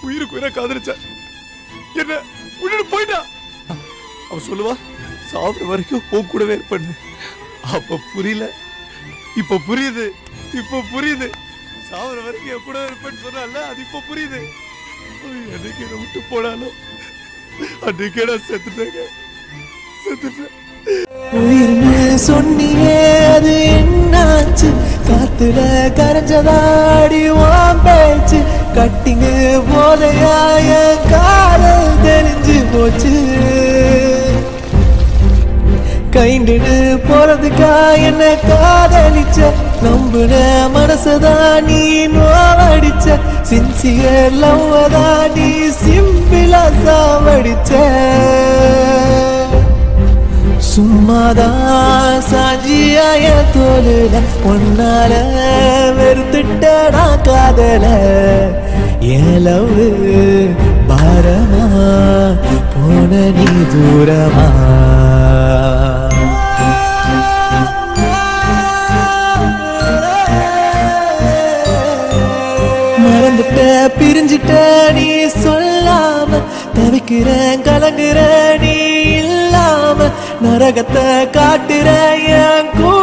உயிருக்கு உயிரை காதலிச்ச என்ன விட்டுட்டு போயிட்டா. அவ சொல்லுவா சாப்பிட வரைக்கும் உன் கூடவே இருப்பேன்னு. அப்ப புரியல, இப்ப புரியுது. இப்ப புரியுது, சாவர வரைக்கும் என் கூட இருப்பேன்னு சொன்னால அது இப்ப புரியுது. என்னைக்கு என்னை விட்டு போனாலும் அன்னைக்கே நான் செத்துட்டேங்க, செத்துட்டேன். உயிர்னு சொன்னியே அது என்னாச்சு? காத்துல கரைஞ்சதாடி உன் பேச்சு. கட்டிங்கு போதையாய காதல் தெரிஞ்சு போச்சு. கைண்டுன்னு போறதுக்கா என்ன காதலிச்ச? நம்புன மனசதான் நீ நோவடிச்ச. சின்சியர் லவ்வதான் நீ சிம்பிளா சாவடிச்ச. சும்மாதான் சாஞ்சியாய தோலுல ஒன்னால வெறுத்துட்டா காதல. என் லவ் பாரமா போன நீ தூரமா. மறந்துட்ட பிரிஞ்சிட்ட நீ சொல்லாம. தவிக்கிறேன் கலங்குற நீ இல்லாம. நரகத்தை காட்டுற என் கூட